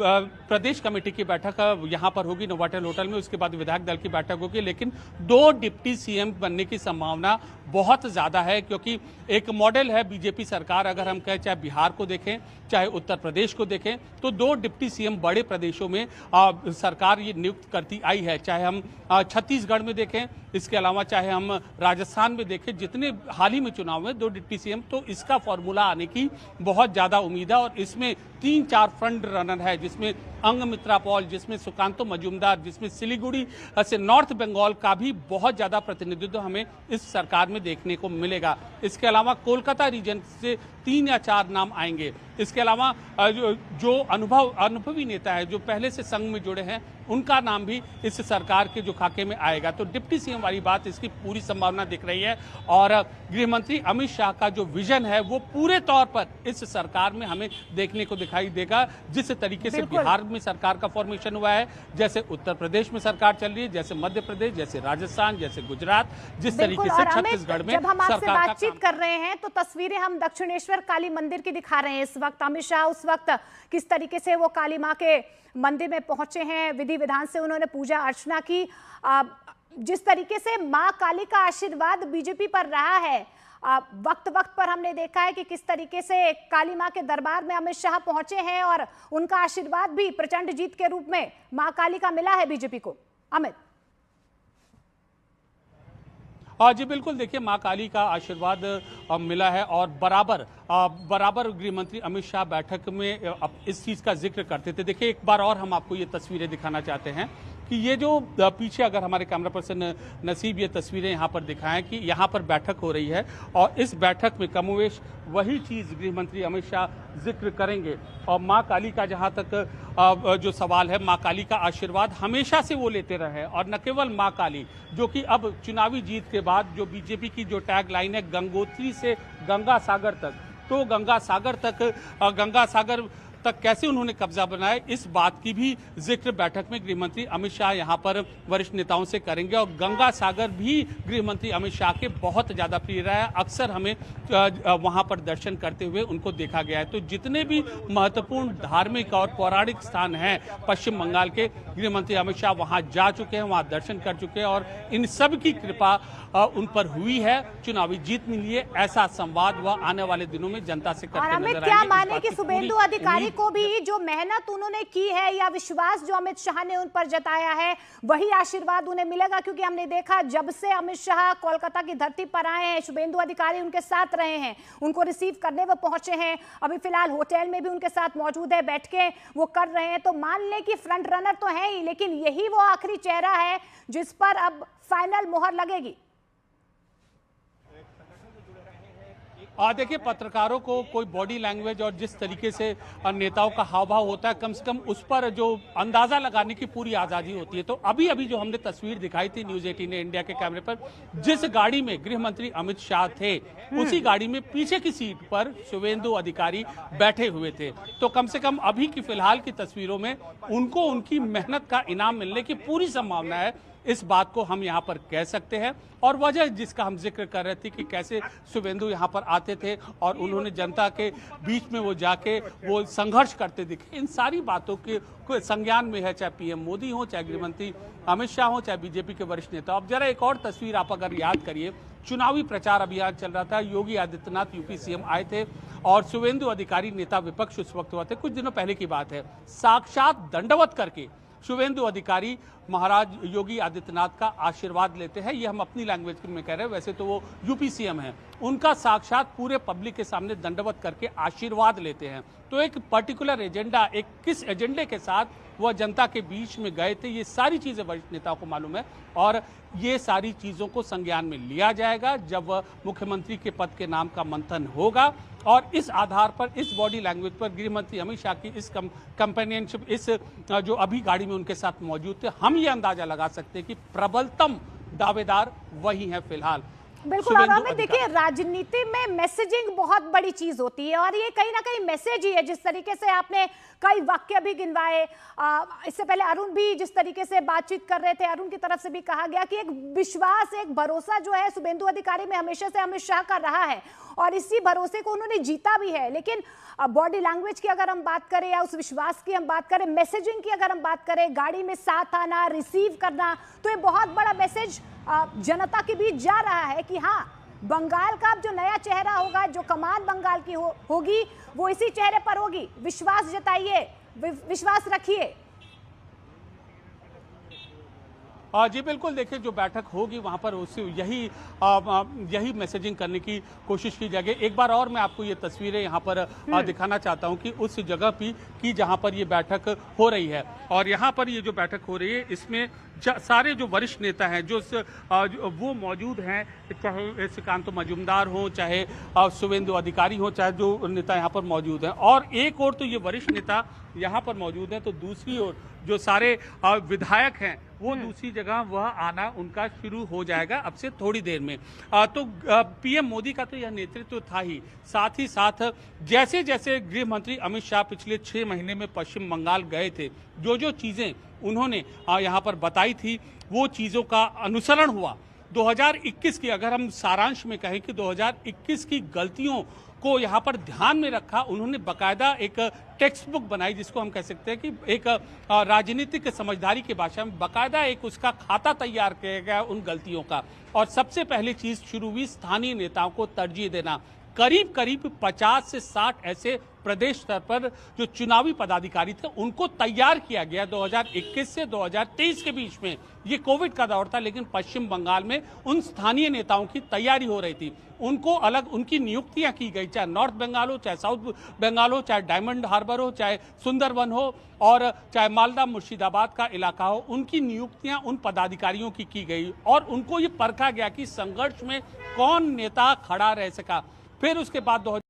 प्रदेश कमेटी की बैठक यहाँ पर होगी नोवाटेल होटल में, उसके बाद विधायक दल की बैठक होगी। लेकिन 2 डिप्टी सीएम बनने की संभावना बहुत ज़्यादा है, क्योंकि एक मॉडल है बीजेपी सरकार। अगर हम कहें, चाहे बिहार को देखें, चाहे उत्तर प्रदेश को देखें, तो 2 डिप्टी सीएम बड़े प्रदेशों में सरकार ये नियुक्त करती आई है। चाहे हम छत्तीसगढ़ में देखें, इसके अलावा चाहे हम राजस्थान में देखें, जितने हाल ही में चुनाव में 2 डिप्टी सीएम, तो इसका फॉर्मूला आने की बहुत ज्यादा उम्मीद है। और इसमें 3-4 फ्रंट रनर है, जिसमें अंगमित्रा पॉल, जिसमें सुकांतो मजूमदार, जिसमें सिलीगुड़ी से नॉर्थ बंगाल का भी बहुत ज्यादा प्रतिनिधित्व हमें इस सरकार में देखने को मिलेगा। इसके अलावा कोलकाता रीजन से 3 या 4 नाम आएंगे। इसके अलावा जो अनुभवी नेता है, जो पहले से संघ में जुड़े हैं, उनका नाम भी इस सरकार के जो खाके में आएगा। तो डिप्टी सीएम वाली बात, इसकी पूरी संभावना दिख रही है। और गृह मंत्री अमित शाह का जो विजन है, वो पूरे तौर पर इस सरकार में हमें देखने को दिखाई देगा। जिस तरीके से बिहार में सरकार का फॉर्मेशन हुआ है, जैसे उत्तर प्रदेश में सरकार चल रही है, जैसे मध्य प्रदेश, जैसे राजस्थान, जैसे गुजरात, जिस तरीके से छत्तीसगढ़ में जब हम आपसे बातचीत कर रहे हैं, तो तस्वीरें हम दक्षिणेश्वर काली मंदिर की दिखा रहे हैं इस वक्त। अमित शाह उस वक्त किस तरीके से वो काली मां के मंदिर में पहुंचे हैं, विधि विधान से उन्होंने पूजा अर्चना की। जिस तरीके से मां काली का आशीर्वाद बीजेपी पर रहा है, वक्त वक्त पर हमने देखा है कि किस तरीके से काली मां के दरबार में अमित शाह पहुंचे हैं, और उनका आशीर्वाद भी प्रचंड जीत के रूप में मां काली का मिला है बीजेपी को। अमित, जी बिल्कुल, देखिए माँ काली का आशीर्वाद मिला है और बराबर गृह मंत्री अमित शाह बैठक में इस चीज़ का जिक्र करते थे। देखिए एक बार और हम आपको ये तस्वीरें दिखाना चाहते हैं कि ये जो पीछे, अगर हमारे कैमरा पर्सन नसीब ये तस्वीरें यहाँ पर दिखाएं कि यहाँ पर बैठक हो रही है और इस बैठक में कमोवेश वही चीज़ गृह मंत्री अमित शाह जिक्र करेंगे। और माँ काली का जहाँ तक जो सवाल है, माँ काली का आशीर्वाद हमेशा से वो लेते रहे हैं और न केवल माँ काली, जो कि अब चुनावी जीत के बाद जो बीजेपी की जो टैग लाइन है गंगोत्री से गंगा सागर तक, तो गंगा सागर तक कैसे उन्होंने कब्जा बनाया, इस बात की भी जिक्र बैठक में गृह मंत्री अमित शाह यहां पर वरिष्ठ नेताओं से करेंगे। और गंगा सागर भी गृह मंत्री अमित शाह के बहुत ज्यादा प्रिय रहा है, अक्सर हमें वहां पर दर्शन करते हुए उनको देखा गया है। तो जितने भी महत्वपूर्ण धार्मिक और पौराणिक स्थान हैं पश्चिम बंगाल के, गृह मंत्री अमित शाह वहां जा चुके हैं, वहां दर्शन कर चुके हैं और इन सब की कृपा उन पर हुई है, चुनावी जीत मिली है। ऐसा संवाद वह आने वाले दिनों में जनता से करते नजर आएंगे। क्या माने कि शुभेंदु अधिकारी को भी जो मेहनत उन्होंने की है या विश्वास जो अमित शाह ने उन पर जताया है, वही आशीर्वाद उन्हें मिलेगा? क्योंकि हमने देखा जब से अमित शाह कोलकाता की धरती पर आए हैं, शुभेंदु अधिकारी उनके साथ रहे हैं, उनको रिसीव करने वो पहुंचे हैं, अभी फिलहाल होटल में भी उनके साथ मौजूद है, बैठकें वो कर रहे हैं। तो मान लें कि फ्रंट रनर तो है ही, लेकिन यही वो आखिरी चेहरा है जिस पर अब फाइनल मुहर लगेगी। देखिए पत्रकारों को कोई बॉडी लैंग्वेज और जिस तरीके से नेताओं का हाव भाव होता है, कम से कम उस पर जो अंदाजा लगाने की पूरी आज़ादी होती है। तो अभी जो हमने तस्वीर दिखाई थी न्यूज़ 18 इंडिया के कैमरे पर, जिस गाड़ी में गृह मंत्री अमित शाह थे उसी गाड़ी में पीछे की सीट पर शुभेंदु अधिकारी बैठे हुए थे। तो कम से कम अभी की फिलहाल की तस्वीरों में उनको उनकी मेहनत का इनाम मिलने की पूरी संभावना है, इस बात को हम यहाँ पर कह सकते हैं। और वजह जिसका हम जिक्र कर रहे थे कि कैसे शुभेंदु यहाँ पर आते थे और उन्होंने जनता के बीच में वो जाके वो संघर्ष करते दिखे, इन सारी बातों के संज्ञान में है, चाहे पीएम मोदी हो, चाहे गृहमंत्री अमित शाह हो, चाहे बीजेपी के वरिष्ठ नेता। अब जरा एक और तस्वीर आप अगर याद करिए, चुनावी प्रचार अभियान चल रहा था, योगी आदित्यनाथ यूपी सीएम आए थे और शुभेंदु अधिकारी नेता विपक्ष उस वक्त हुआ थे, कुछ दिनों पहले की बात है, साक्षात दंडवत करके शुभेंदु अधिकारी महाराज योगी आदित्यनाथ का आशीर्वाद लेते हैं। ये हम अपनी लैंग्वेज में कह रहे हैं, वैसे तो वो यूपी सीएम हैं, उनका साक्षात पूरे पब्लिक के सामने दंडवत करके आशीर्वाद लेते हैं। तो एक पर्टिकुलर एजेंडा, एक किस एजेंडे के साथ वह जनता के बीच में गए थे, ये सारी चीजें वरिष्ठ नेताओं को मालूम है और ये सारी चीजों को संज्ञान में लिया जाएगा जब मुख्यमंत्री के पद के नाम का मंथन होगा। और इस आधार पर, इस बॉडी लैंग्वेज पर गृह मंत्री अमित शाह की इस कंपेनियनशिप, इस जो अभी गाड़ी में उनके साथ मौजूद थे, हम ये अंदाजा लगा सकते हैं कि प्रबलतम दावेदार वही हैं फिलहाल। बिल्कुल। और हमें देखिए, राजनीति में मैसेजिंग बहुत बड़ी चीज होती है और ये कहीं ना कहीं मैसेज ही है। जिस तरीके से आपने कई वाक्य भी गिनवाए, इससे पहले अरुण भी जिस तरीके से बातचीत कर रहे थे, अरुण की तरफ से भी कहा गया कि एक विश्वास, एक भरोसा जो है शुभेंदु अधिकारी में हमेशा से अमित शाह का रहा है और इसी भरोसे को उन्होंने जीता भी है। लेकिन बॉडी लैंग्वेज की अगर हम बात करें या उस विश्वास की हम बात करें, मैसेजिंग की अगर हम बात करें, गाड़ी में साथ आना, रिसीव करना, तो ये बहुत बड़ा मैसेज जनता के बीच जा रहा है कि हाँ, बंगाल का अब जो नया चेहरा होगा, जो कमान बंगाल की होगी वो इसी चेहरे पर होगी। विश्वास जताइए, विश्वास रखिए। जी बिल्कुल, देखिए जो बैठक होगी वहाँ पर उससे यही मैसेजिंग करने की कोशिश की जाएगी। एक बार और मैं आपको ये तस्वीरें यहाँ पर दिखाना चाहता हूँ कि उस जगह की जहाँ पर ये बैठक हो रही है और यहाँ पर ये जो बैठक हो रही है इसमें सारे जो वरिष्ठ नेता हैं जो वो मौजूद हैं, चाहे श्रीकांत मजूमदार हो, चाहे शुभेंदु अधिकारी हो, चाहे जो नेता यहाँ पर मौजूद हैं। और एक और तो ये वरिष्ठ नेता यहाँ पर मौजूद हैं, तो दूसरी ओर जो सारे विधायक हैं वो दूसरी जगह वह आना उनका शुरू हो जाएगा अब से थोड़ी देर में। तो पीएम मोदी का तो यह नेतृत्व था ही, साथ ही साथ जैसे जैसे गृह मंत्री अमित शाह पिछले 6 महीने में पश्चिम बंगाल गए थे, जो चीज़ें उन्होंने यहाँ पर बताई थी वो चीज़ों का अनुसरण हुआ। 2021 की अगर हम सारांश में कहें कि 2021 की गलतियों को यहाँ पर ध्यान में रखा, उन्होंने बकायदा एक टेक्स्ट बुक बनाई जिसको हम कह सकते हैं कि एक राजनीतिक समझदारी की भाषा में बकायदा एक उसका खाता तैयार किया गया उन गलतियों का। और सबसे पहली चीज शुरू हुई स्थानीय नेताओं को तरजीह देना। करीब 50 से 60 ऐसे प्रदेश स्तर पर जो चुनावी पदाधिकारी थे उनको तैयार किया गया। 2021 से 2023 के बीच में ये कोविड का दौर था, लेकिन पश्चिम बंगाल में उन स्थानीय नेताओं की तैयारी हो रही थी, उनको अलग उनकी नियुक्तियां की गई, चाहे नॉर्थ बंगाल हो, चाहे साउथ बंगाल हो, चाहे डायमंड हार्बर हो, चाहे सुंदरवन हो और चाहे मालदा मुर्शिदाबाद का इलाका हो, उनकी नियुक्तियां उन पदाधिकारियों की गई और उनको ये परखा गया कि संघर्ष में कौन नेता खड़ा रह सका। फिर उसके बाद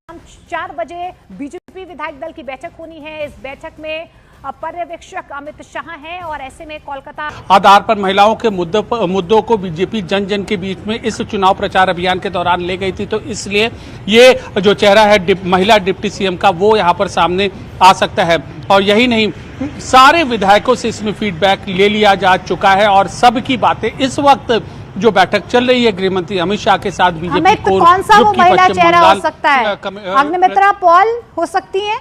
4 बजे बीजेपी विधायक दल की बैठक होनी है। इस बैठक में पर्यवेक्षक अमित शाह हैं और ऐसे में कोलकाता आधार पर महिलाओं के मुद्दों को बीजेपी जन जन के बीच में इस चुनाव प्रचार अभियान के दौरान ले गई थी, तो इसलिए ये जो चेहरा है महिला डिप्टी सीएम का वो यहाँ पर सामने आ सकता है। और यही नहीं, सारे विधायकों से इसमें फीडबैक ले लिया जा चुका है और सबकी बातें इस वक्त जो बैठक चल रही है गृह मंत्री अमित शाह के साथ बीजेपी तो कौन सा वो महिला चेहरा हो सकता है? अग्निमित्रा पॉल हो सकती है?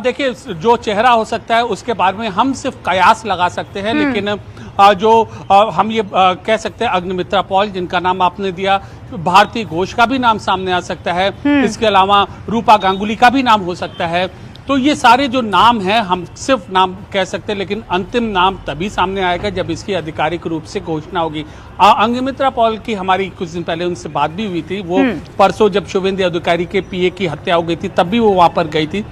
देखिए, जो चेहरा हो सकता है उसके बारे में हम सिर्फ कयास लगा सकते हैं, लेकिन हम ये कह सकते हैं अग्निमित्रा पॉल जिनका नाम आपने दिया, भारती घोष का भी नाम सामने आ सकता है, इसके अलावा रूपा गांगुली का भी नाम हो सकता है। तो ये सारे जो नाम हैं हम सिर्फ नाम कह सकते हैं, लेकिन अंतिम नाम तभी सामने आएगा जब इसकी आधिकारिक रूप से घोषणा होगी। अग्निमित्रा पॉल की हमारी कुछ दिन पहले उनसे बात भी हुई थी। वो परसों जब शुभेंदु अधिकारी के पीए की हत्या हो गई थी तब भी वो वहां पर गई थी।